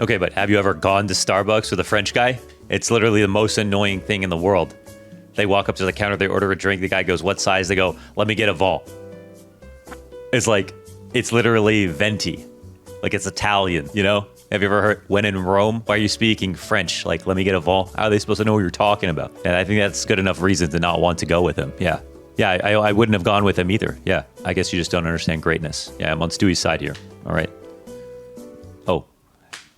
Okay, but have you ever gone to Starbucks with a French guy? It's literally the most annoying thing in the world. They walk up to the counter, they order a drink, the guy goes, what size? They go, let me get a vol. It's like, it's literally venti. Like it's Italian, you know? Have you ever heard, when in Rome, why are you speaking French? Like, let me get a vol. How are they supposed to know what you're talking about? And I think that's good enough reason to not want to go with him. Yeah. Yeah, I wouldn't have gone with him either. Yeah, I guess you just don't understand greatness. Yeah, I'm on Stewie's side here. All right. Oh.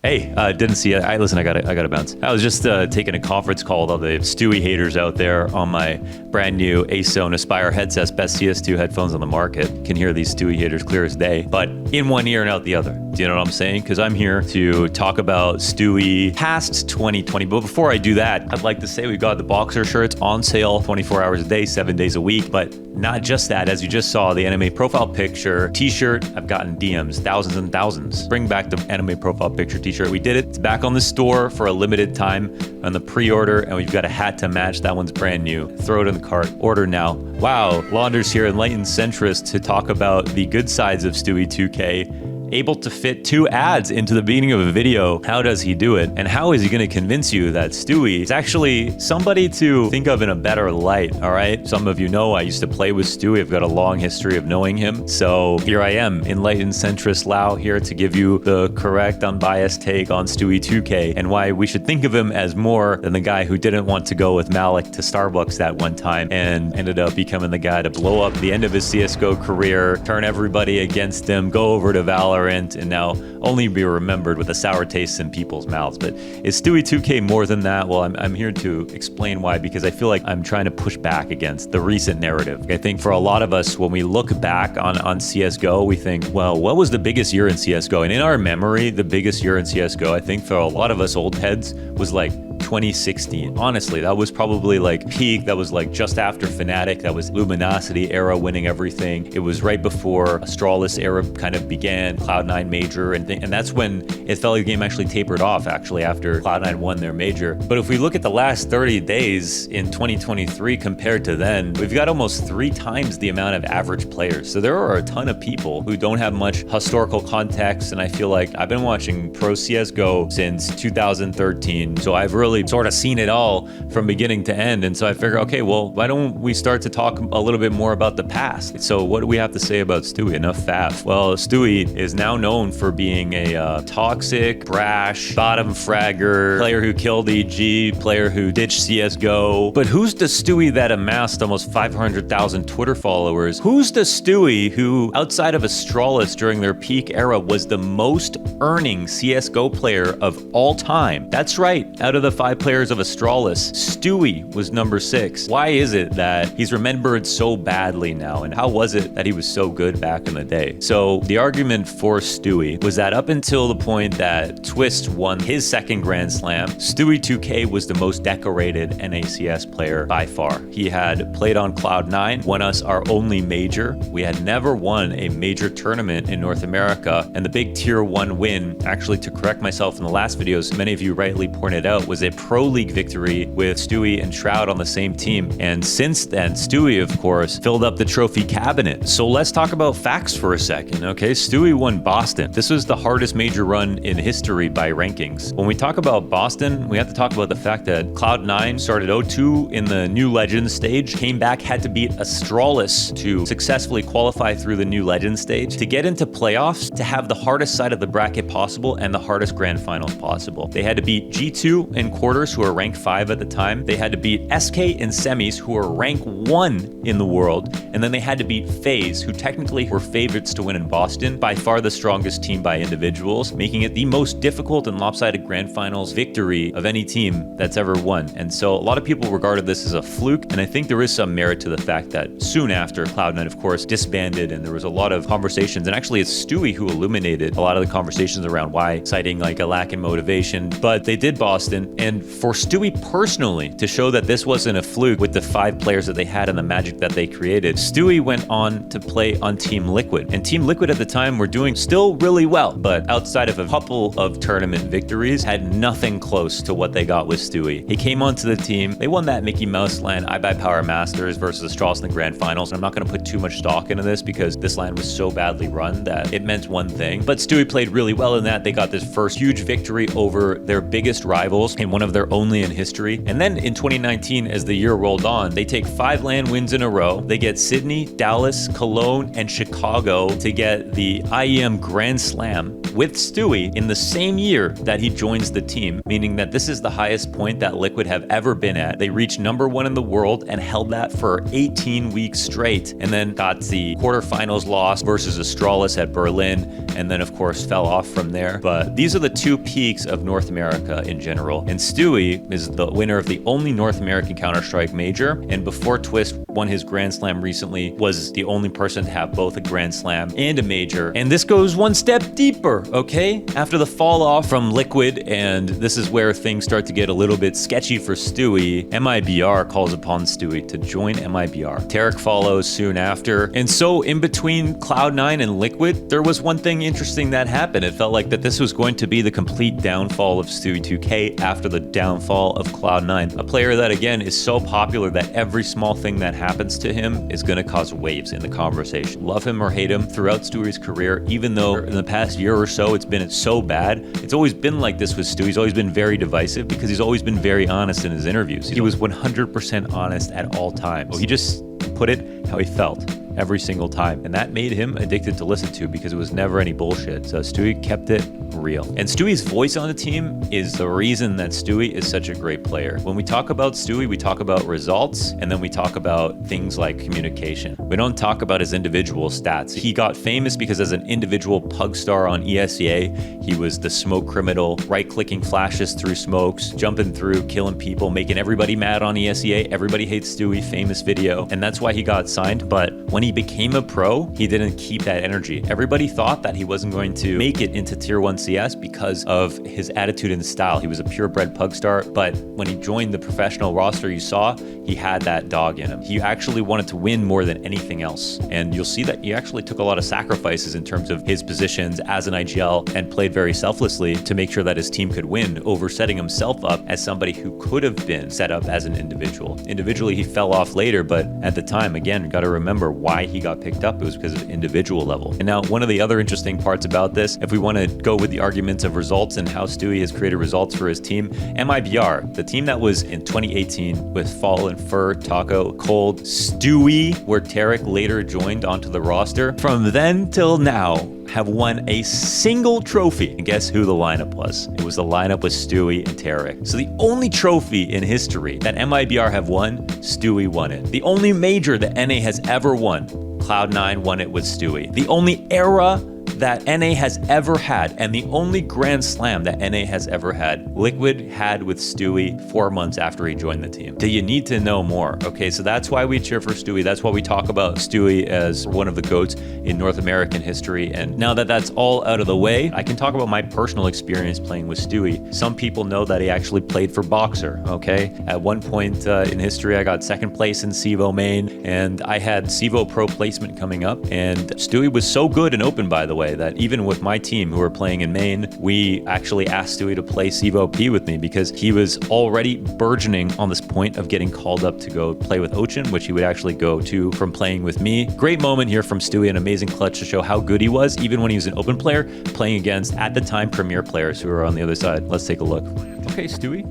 Hey, didn't see it. Listen, I gotta bounce. I was just taking a conference call with all the Stewie haters out there on my brand new Acezone Aspire headsets, best CS2 headphones on the market. Can hear these Stewie haters clear as day, but in one ear and out the other. Do you know what I'm saying? Because I'm here to talk about Stewie past 2020. But before I do that, I'd like to say we got the boxer shirts on sale 24 hours a day, 7 days a week. But not just that, as you just saw, the anime profile picture t-shirt, I've gotten DMs, thousands and thousands. Bring back the anime profile picture t-shirt. We did it. It's back on the store for a limited time on the pre-order, and we've got a hat to match. That one's brand new. Throw it in the cart. Order now. Wow, Launders here, Enlightened centrist, to talk about the good sides of Stewie2k. Able to fit 2 ads into the beginning of a video. How does he do it? And how is he going to convince you that Stewie is actually somebody to think of in a better light, all right? Some of you know I used to play with Stewie. I've got a long history of knowing him. So here I am, Enlightened centrist Lau, here to give you the correct, unbiased take on Stewie2k and why we should think of him as more than the guy who didn't want to go with Malik to Starbucks that one time and ended up becoming the guy to blow up the end of his CSGO career, turn everybody against him, go over to Valorant, and now only be remembered with a sour taste in people's mouths. But is Stewie2k more than that? Well, I'm here to explain why, because I feel like I'm trying to push back against the recent narrative. I think for a lot of us, when we look back on CSGO, we think, well, what was the biggest year in CSGO? And in our memory, the biggest year in CSGO, I think for a lot of us old heads, was like 2016. Honestly, that was probably like peak. That was like just after Fnatic. That was Luminosity era winning everything. It was right before Astralis era kind of began, Cloud9 major, and that's when it felt like the game actually tapered off actually after Cloud9 won their major. But if we look at the last 30 days in 2023 compared to then, we've got almost 3 times the amount of average players. So there are a ton of people who don't have much historical context, and I feel like I've been watching Pro CSGO since 2013. So I've really sort of seen it all from beginning to end. And so I figure, okay, well, why don't we start to talk a little bit more about the past? So what do we have to say about Stewie? Enough faff. Well, Stewie is now known for being a toxic, brash, bottom fragger, player who killed EG, player who ditched CSGO. But who's the Stewie that amassed almost 500,000 Twitter followers? Who's the Stewie who, outside of Astralis during their peak era, was the most earning CSGO player of all time? That's right, out of the 5 players of Astralis, Stewie was number 6. Why is it that he's remembered so badly now? And how was it that he was so good back in the day? So the argument for Stewie was that up until the point that Twist won his second Grand Slam, Stewie2k was the most decorated NACS player by far. He had played on Cloud9, won us our only major. We had never won a major tournament in North America, and the big tier 1 win, actually to correct myself in the last videos, many of you rightly pointed out, was a Pro League victory with Stewie and Shroud on the same team. And since then, Stewie, of course, filled up the trophy cabinet. So let's talk about facts for a second, okay? Stewie won Boston. This was the hardest major run in history by rankings. When we talk about Boston, we have to talk about the fact that Cloud9 started 0-2 in the New Legends stage, came back, had to beat Astralis to successfully qualify through the New Legends stage, to get into playoffs, to have the hardest side of the bracket possible and the hardest grand finals possible. They had to beat G2 in quarters, who are ranked 5 at the time. They had to beat SK in semis, who are rank 1 in the world. And then they had to beat FaZe, who technically were favorites to win in Boston, by far the strongest team by individuals, making it the most difficult and lopsided grand finals victory of any team that's ever won. And so a lot of people regarded this as a fluke, and I think there is some merit to the fact that soon after, Cloud9, of course, disbanded, and there was a lot of conversations, and actually it's Stewie who illuminated a lot of the conversations around why, citing like a lack in motivation. But they did Boston, and And for Stewie personally to show that this wasn't a fluke with the 5 players that they had and the magic that they created, Stewie went on to play on Team Liquid. And Team Liquid at the time were doing still really well, but outside of a couple of tournament victories, had nothing close to what they got with Stewie. He came onto the team. They won that Mickey Mouse LAN iBuyPower Masters versus Strauss in the Grand Finals. And I'm not going to put too much stock into this because this LAN was so badly run that it meant one thing. But Stewie played really well in that. They got this first huge victory over their biggest rivals and one of their only in history. And then in 2019, as the year rolled on, they take 5 LAN wins in a row. They get Sydney, Dallas, Cologne, and Chicago to get the IEM Grand Slam with Stewie in the same year that he joins the team, meaning that this is the highest point that Liquid have ever been at. They reached #1 in the world and held that for 18 weeks straight, and then got the quarterfinals loss versus Astralis at Berlin, and then of course fell off from there. But these are the 2 peaks of North America in general. And Stewie is the winner of the only North American Counter-Strike major, and before Twist won his Grand Slam recently, was the only person to have both a Grand Slam and a major. And this goes one step deeper, okay? After the fall off from Liquid, and this is where things start to get a little bit sketchy for Stewie, MIBR calls upon Stewie to join MIBR. Tarek follows soon after. And so in between Cloud9 and Liquid, there was one thing interesting that happened. It felt like that this was going to be the complete downfall of Stewie2k after the downfall of Cloud9. A player that, again, is so popular that every small thing that happens to him is going to cause waves in the conversation. Love him or hate him, throughout Stewie's career, even though in the past year or so it's been so bad, it's always been like this with Stewie. He's always been very divisive because he's always been very honest in his interviews. He was 100% honest at all times. He just put it how he felt every single time. And that made him addicted to listen to because it was never any bullshit. So Stewie kept it real. And Stewie's voice on the team is the reason that Stewie is such a great player. When we talk about Stewie, we talk about results, and then we talk about things like communication. We don't talk about his individual stats. He got famous because as an individual pug star on ESEA, he was the smoke criminal, right-clicking flashes through smokes, jumping through, killing people, making everybody mad on ESEA. Everybody hates Stewie, famous video. And that's why he got signed. But when he became a pro, he didn't keep that energy. Everybody thought that he wasn't going to make it into Tier 1 CS because of his attitude and style. He was a purebred pug star, but when he joined the professional roster, you saw he had that dog in him. He actually wanted to win more than anything else. And you'll see that he actually took a lot of sacrifices in terms of his positions as an IGL and played very selflessly to make sure that his team could win over setting himself up as somebody who could have been set up as an individual. Individually, he fell off later, but at the time, again, got to remember why he got picked up. It was because of individual level. And now one of the other interesting parts about this, if we want to go with the arguments of results and how Stewie has created results for his team, MIBR, the team that was in 2018 with Fallen, Fur, Taco, Cold, Stewie, where Tarek later joined onto the roster, from then till now have won a single trophy. And guess who the lineup was? It was the lineup with Stewie and Tarek. So the only trophy in history that MIBR have won, Stewie won it. The only major that NA has ever won, Cloud9 won it with Stewie. The only era that NA has ever had, and the only Grand Slam that NA has ever had, Liquid had with Stewie 4 months after he joined the team. Do you need to know more? Okay, so that's why we cheer for Stewie. That's why we talk about Stewie as one of the GOATs in North American history. And now that that's all out of the way, I can talk about my personal experience playing with Stewie. Some people know that he actually played for boxr, okay? At one point in history, I got second place in CEVO main, and I had CEVO Pro placement coming up, and Stewie was so good and open, by the way, that even with my team who were playing in main, we actually asked Stewie to play CEVO P with me because he was already burgeoning on this point of getting called up to go play with Ochin, which he would actually go to from playing with me. Great moment here from Stewie, an amazing clutch to show how good he was, even when he was an open player, playing against, at the time, premier players who were on the other side. Let's take a look. Okay, Stewie.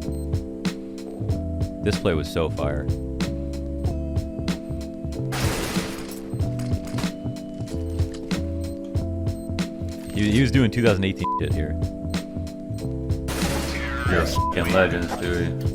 This play was so fire. He was doing 2018 shit here. You're a fucking legend, Stewie.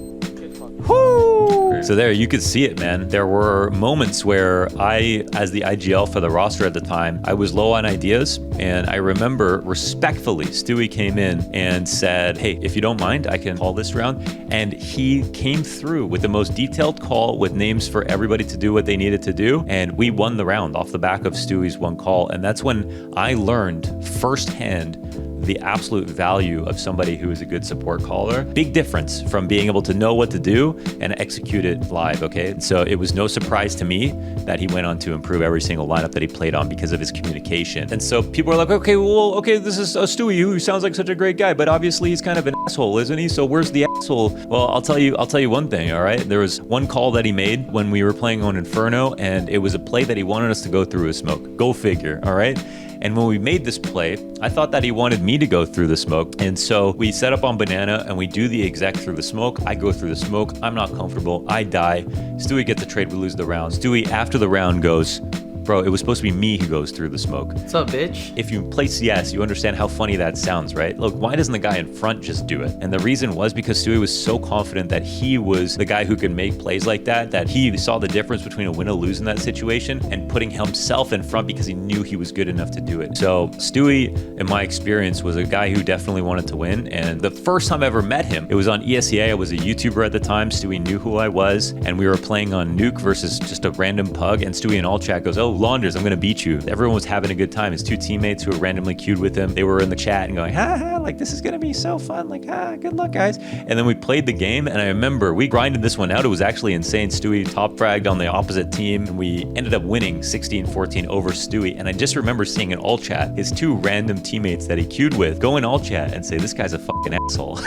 Woo! So there, you could see it, man. There were moments where I, as the IGL for the roster at the time, I was low on ideas, and I remember respectfully, Stewie came in and said, hey, if you don't mind, I can call this round. And he came through with the most detailed call with names for everybody to do what they needed to do. And we won the round off the back of Stewie's one call. And that's when I learned firsthand the absolute value of somebody who is a good support caller. Big difference from being able to know what to do and execute it live, okay? So it was no surprise to me that he went on to improve every single lineup that he played on because of his communication. And so people are like, okay, this is a Stewie who sounds like such a great guy, but obviously he's kind of an asshole, isn't he? So where's the asshole? Well, I'll tell you one thing, all right? There was one call that he made when we were playing on Inferno, and it was a play that he wanted us to go through a smoke. Go figure, all right? And when we made this play, I thought that he wanted me to go through the smoke. And so we set up on banana and we do the exec through the smoke. I go through the smoke. I'm not comfortable. I die. Stewie gets the trade. We lose the round. Stewie, after the round, goes, bro, it was supposed to be me who goes through the smoke. What's up, bitch? If you play CS, you understand how funny that sounds, right? Look, why doesn't the guy in front just do it? And the reason was because Stewie was so confident that he was the guy who could make plays like that he saw the difference between a win or lose in that situation and putting himself in front because he knew he was good enough to do it. So Stewie, in my experience, was a guy who definitely wanted to win. And the first time I ever met him, it was on ESEA. I was a YouTuber at the time. Stewie knew who I was. And we were playing on Nuke versus just a random pug. And Stewie in all chat goes, oh, Launders, I'm going to beat you. Everyone was having a good time. His two teammates who were randomly queued with him, they were in the chat and going, ha, like this is gonna be so fun, like, good luck, guys. And then we played the game, and I remember we grinded this one out. It was actually insane. Stewie top fragged on the opposite team, and we ended up winning 16-14 over Stewie. And I just remember seeing in all chat his two random teammates that he queued with go in all chat and say, this guy's a fucking asshole.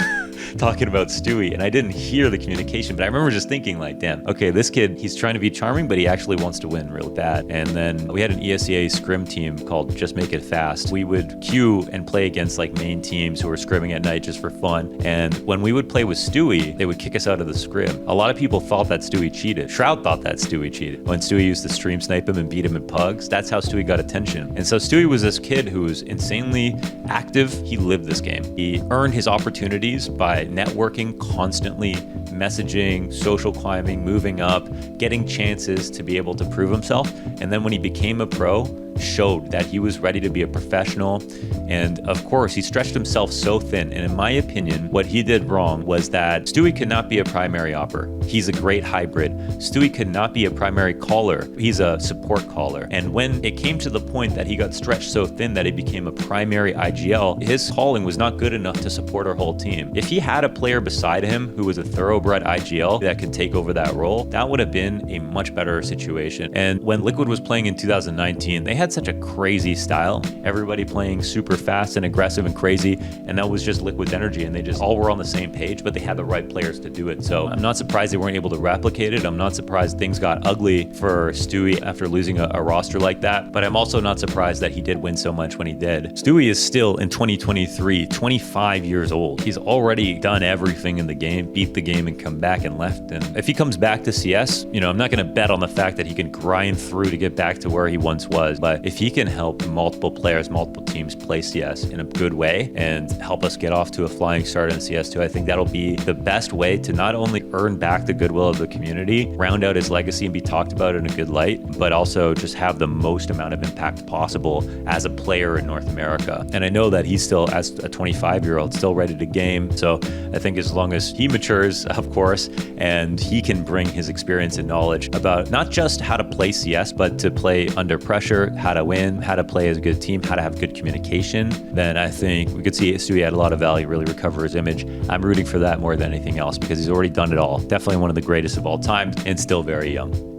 Talking about Stewie, and I didn't hear the communication, but I remember just thinking like, damn, okay, this kid, he's trying to be charming, but he actually wants to win really bad. And then we had an ESEA scrim team called Just Make It Fast. We would queue and play against like main teams who were scrimming at night just for fun. And when we would play with Stewie, they would kick us out of the scrim. A lot of people thought that Stewie cheated. Shroud thought that Stewie cheated. When Stewie used to stream snipe him and beat him in pugs, that's how Stewie got attention. And so Stewie was this kid who was insanely active. He lived this game. He earned his opportunities by networking, constantly messaging, social climbing, moving up, getting chances to be able to prove himself. And then when he became a pro, showed that he was ready to be a professional. And of course, he stretched himself so thin. And in my opinion, what he did wrong was that Stewie could not be a primary opper. He's a great hybrid. Stewie could not be a primary caller. He's a support caller. And when it came to the point that he got stretched so thin that he became a primary IGL, his calling was not good enough to support our whole team. If he had a player beside him who was a thoroughbred IGL that could take over that role, that would have been a much better situation. And when Liquid was playing in 2019, they had such a crazy style. Everybody playing super fast and aggressive and crazy, and that was just Liquid's energy, and they just all were on the same page, but they had the right players to do it. So I'm not surprised they weren't able to replicate it. I'm not surprised things got ugly for Stewie after losing a roster like that, but I'm also not surprised that he did win so much when he did. Stewie is still in 2023, 25 years old. He's already done everything in the game, beat the game and come back and left. And if he comes back to CS, I'm not going to bet on the fact that he can grind through to get back to where he once was, but if he can help multiple players, multiple teams play CS in a good way and help us get off to a flying start in CS2, I think that'll be the best way to not only earn back the goodwill of the community, round out his legacy and be talked about in a good light, but also just have the most amount of impact possible as a player in North America. And I know that he's still, as a 25-year-old, still ready to game. So I think as long as he matures, of course, and he can bring his experience and knowledge about not just how to play CS, but to play under pressure, how to win, how to play as a good team, how to have good communication, then I think we could see Stewie add a lot of value, really recover his image. I'm rooting for that more than anything else because he's already done it all. Definitely one of the greatest of all time and still very young.